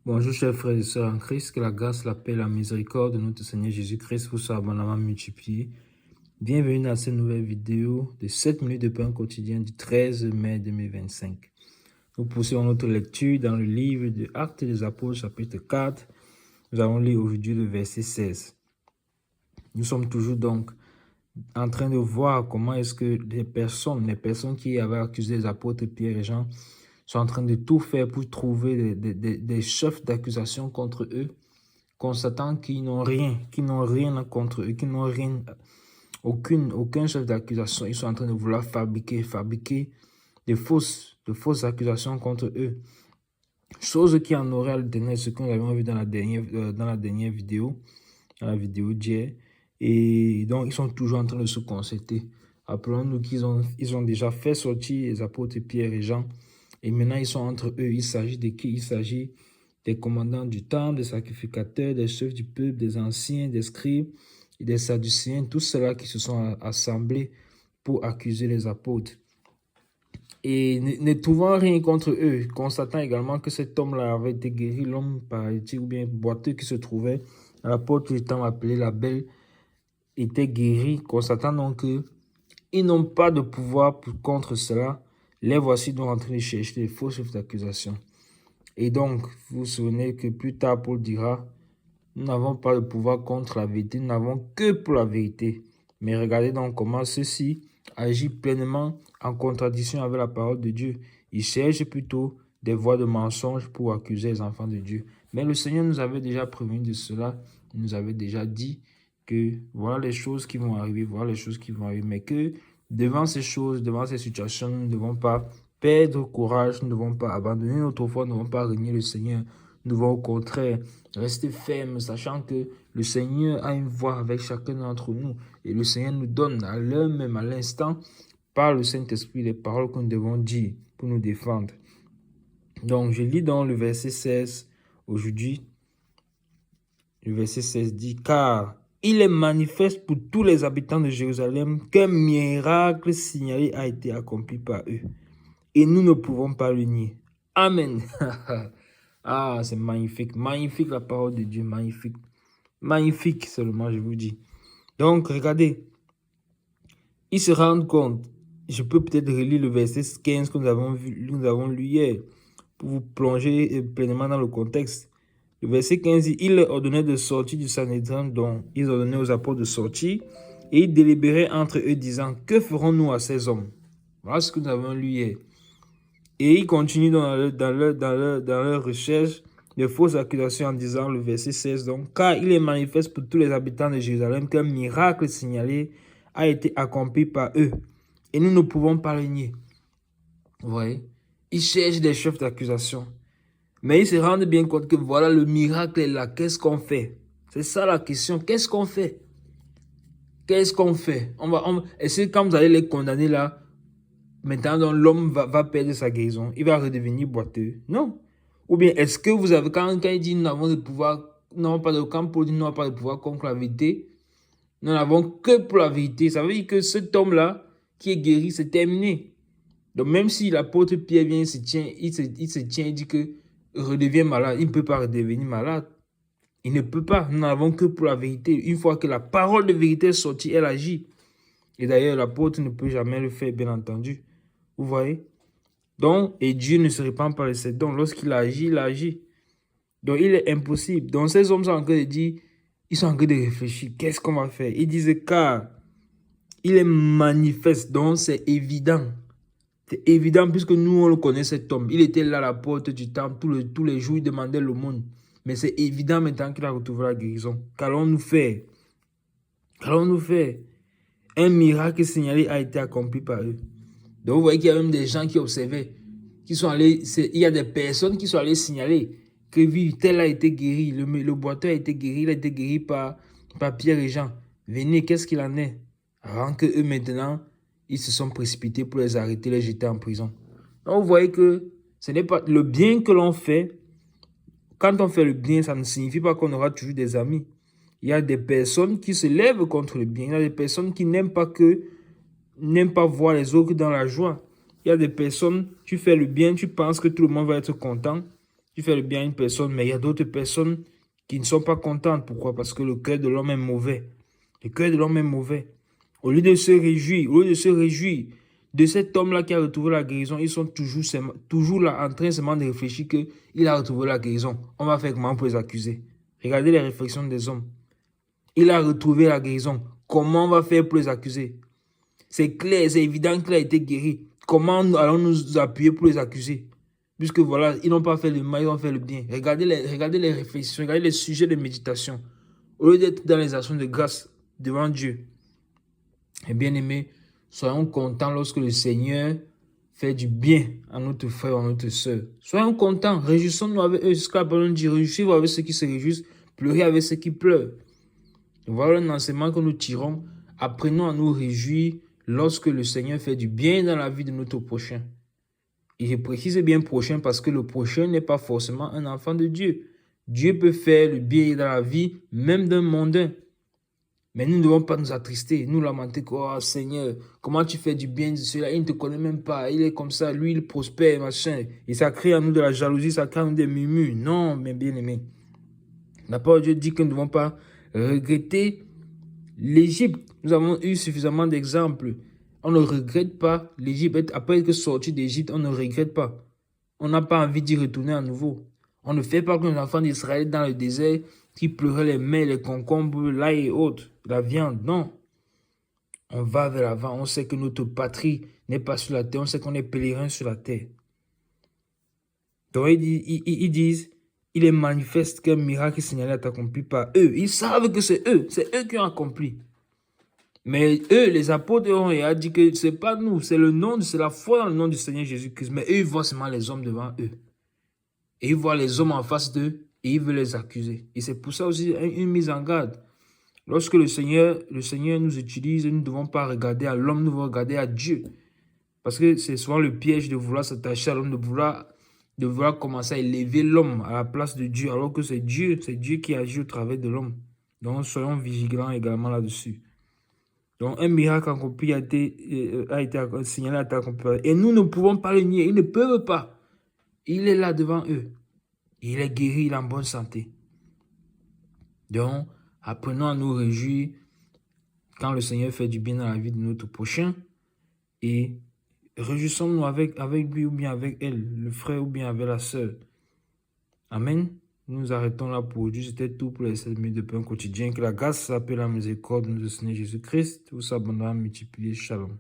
Bonjour chers frères et sœurs en Christ, que la grâce, la paix, la miséricorde de notre Seigneur Jésus-Christ vous soit abondamment multipliée. Bienvenue dans cette nouvelle vidéo de 7 minutes de pain quotidien du 13 mai 2025. Nous poursuivons notre lecture dans le livre de Actes des Apôtres chapitre 4. Nous allons lire aujourd'hui le verset 16. Nous sommes toujours donc en train de voir comment est-ce que les personnes qui avaient accusé les apôtres Pierre et Jean sont en train de tout faire pour trouver des chefs d'accusation contre eux, constatant qu'ils n'ont rien contre eux, qu'ils n'ont rien, aucun chef d'accusation. Ils sont en train de vouloir fabriquer de fausses accusations contre eux. Chose qui en aurait alterné ce que nous avons vu dans la dernière vidéo, dans la vidéo d'hier. Et donc, ils sont toujours en train de se concerter. Rappelons-nous qu'ils ont déjà fait sortir les apôtres Pierre et Jean. Et maintenant, ils sont entre eux. Il s'agit de qui? Il s'agit des commandants du temple, des sacrificateurs, des chefs du peuple, des anciens, des scribes et des sadducéens. Tous ceux-là qui se sont assemblés pour accuser les apôtres. Et ne trouvant rien contre eux, constatant également que cet homme-là avait été guéri, l'homme paralytique ou bien boiteux qui se trouvait à la porte du temple appelé la Belle, était guéri, constatant donc qu'ils n'ont pas de pouvoir contre cela. Les voici donc en train de chercher les faux chefs d'accusation. Et donc, vous vous souvenez que plus tard, Paul dira, nous n'avons pas de pouvoir contre la vérité, nous n'avons que pour la vérité. Mais regardez donc comment ceci agit pleinement en contradiction avec la parole de Dieu. Ils cherchent plutôt des voies de mensonge pour accuser les enfants de Dieu. Mais le Seigneur nous avait déjà prévenu de cela. Il nous avait déjà dit que voilà les choses qui vont arriver, mais que devant ces choses, devant ces situations, nous ne devons pas perdre courage, nous ne devons pas abandonner notre foi, nous ne devons pas renier le Seigneur. Nous devons au contraire rester fermes, sachant que le Seigneur a une voix avec chacun d'entre nous. Et le Seigneur nous donne à l'heure même, à l'instant, par le Saint-Esprit, les paroles que nous devons dire pour nous défendre. Donc, je lis dans le verset 16 aujourd'hui. Le verset 16 dit, « Car il est manifeste pour tous les habitants de Jérusalem qu'un miracle signalé a été accompli par eux. Et nous ne pouvons pas le nier. » Amen. Ah, c'est magnifique. Magnifique la parole de Dieu. Magnifique. Magnifique seulement, je vous dis. Donc, regardez. Ils se rendent compte. Je peux peut-être relire le verset 15 que nous avons lu hier pour vous plonger pleinement dans le contexte. Le verset 15 dit, il leur ordonnait de sortir du Sanhédrin, dont ils ordonnaient aux apôtres de sortir, et ils délibéraient entre eux, disant, que ferons-nous à ces hommes? Voilà ce que nous avons lu hier. Et ils continuent dans leur recherche de fausses accusations en disant, le verset 16, donc, car il est manifeste pour tous les habitants de Jérusalem qu'un miracle signalé a été accompli par eux. Et nous ne pouvons pas le nier. Vous voyez? Ils cherchent des chefs d'accusation. Mais ils se rendent bien compte que voilà, le miracle est là. Qu'est-ce qu'on fait? C'est ça la question. Qu'est-ce qu'on fait? Qu'est-ce qu'on fait? Est-ce que quand vous allez les condamner là, maintenant l'homme va perdre sa guérison, il va redevenir boiteux? Non. Ou bien est-ce que vous avez, quand il dit nous n'avons de pouvoir, non pas de quand Paul dit nous n'avons pas de pouvoir contre la vérité, nous n'avons que pour la vérité. Ça veut dire que cet homme-là qui est guéri, c'est terminé. Donc même si l'apôtre Pierre vient, il se tient, il dit que redevient malade, il ne peut pas redevenir malade. Il ne peut pas. Nous n'avons que pour la vérité. Une fois que la parole de vérité est sortie, elle agit. Et d'ailleurs, l'apôtre ne peut jamais le faire, bien entendu. Vous voyez? Donc, et Dieu ne se répand pas de ses dons. Lorsqu'il agit, il agit. Donc, il est impossible. Donc, ces hommes sont en train de dire, ils sont en train de réfléchir. Qu'est-ce qu'on va faire? Ils disent, car il est manifeste. Donc, c'est évident. C'est évident puisque nous, on le connaît, cet homme. Il était là à la porte du temple. Tous les jours, il demandait l'aumône. Mais c'est évident maintenant qu'il a retrouvé la guérison. Qu'allons-nous faire? Qu'allons-nous faire? Un miracle signalé a été accompli par eux. Donc, vous voyez qu'il y a même des gens qui observaient, qui sont allés, il y a des personnes qui sont allées signaler que oui, tel a été guéri, le boiteux a été guéri, il a été guéri par Pierre et Jean. Venez, qu'est-ce qu'il en est? Avant que eux, maintenant, ils se sont précipités pour les arrêter, les jeter en prison. Donc, vous voyez que ce n'est pas le bien que l'on fait. Quand on fait le bien, ça ne signifie pas qu'on aura toujours des amis. Il y a des personnes qui se lèvent contre le bien. Il y a des personnes qui n'aiment pas voir les autres dans la joie. Il y a des personnes, tu fais le bien, tu penses que tout le monde va être content. Tu fais le bien à une personne, mais il y a d'autres personnes qui ne sont pas contentes. Pourquoi? Parce que le cœur de l'homme est mauvais. Le cœur de l'homme est mauvais. Au lieu de se réjouir de cet homme-là qui a retrouvé la guérison, ils sont toujours là en train seulement de réfléchir qu'il a retrouvé la guérison. On va faire comment pour les accuser? Regardez les réflexions des hommes. Il a retrouvé la guérison. Comment on va faire pour les accuser? C'est clair, c'est évident qu'il a été guéri. Comment allons-nous nous appuyer pour les accuser? Puisque voilà, ils n'ont pas fait le mal, ils ont fait le bien. Regardez les réflexions, regardez les sujets de méditation. Au lieu d'être dans les actions de grâce devant Dieu. Et bien aimés, soyons contents lorsque le Seigneur fait du bien à notre frère, à notre soeur. Soyons contents, réjouissons-nous avec eux. Jusqu'à la parole dit, réjouissez-vous avec ceux qui se réjouissent, pleurez avec ceux qui pleurent. Voilà un enseignement que nous tirons. Apprenons à nous réjouir lorsque le Seigneur fait du bien dans la vie de notre prochain. Et je précise bien prochain parce que le prochain n'est pas forcément un enfant de Dieu. Dieu peut faire le bien dans la vie même d'un mondain. Mais nous ne devons pas nous attrister, nous lamenter que, oh Seigneur, comment tu fais du bien de cela, il ne te connaît même pas, il est comme ça, lui il prospère, machin. Et ça crée en nous de la jalousie, ça crée en nous des murmures. Non, mes bien-aimés. La parole de Dieu dit que nous ne devons pas regretter l'Égypte. Nous avons eu suffisamment d'exemples. On ne regrette pas l'Égypte. Après être sorti d'Égypte, on ne regrette pas. On n'a pas envie d'y retourner à nouveau. On ne fait pas comme les enfants d'Israël dans le désert qui pleuraient les mets, les concombres, l'ail et autres, la viande. Non. On va vers l'avant. On sait que notre patrie n'est pas sur la terre. On sait qu'on est pèlerin sur la terre. Donc ils disent, il est manifeste qu'un miracle signalé est accompli par eux. Ils savent que c'est eux qui ont accompli. Mais eux, les apôtres, ont dit que ce n'est pas nous, c'est la foi dans le nom du Seigneur Jésus-Christ. Mais eux, ils voient seulement les hommes devant eux. Et ils voient les hommes en face d'eux et ils veulent les accuser. Et c'est pour ça aussi une mise en garde. Lorsque le Seigneur nous utilise, nous ne devons pas regarder à l'homme, nous devons regarder à Dieu. Parce que c'est souvent le piège de vouloir s'attacher à l'homme, de vouloir commencer à élever l'homme à la place de Dieu, alors que c'est Dieu qui agit au travers de l'homme. Donc soyons vigilants également là-dessus. Donc un miracle accompli a été signalé, a été accompli. Et nous ne pouvons pas le nier, ils ne peuvent pas. Il est là devant eux. Il est guéri, il est en bonne santé. Donc, apprenons à nous réjouir quand le Seigneur fait du bien dans la vie de notre prochain. Et réjouissons-nous avec lui ou bien avec elle, le frère ou bien avec la sœur. Amen. Nous arrêtons là pour aujourd'hui. C'était tout pour les 7 minutes de pain quotidien. Que la grâce s'appelle la miséricorde de notre Seigneur Jésus-Christ vous s'abondera multiplier. Shalom.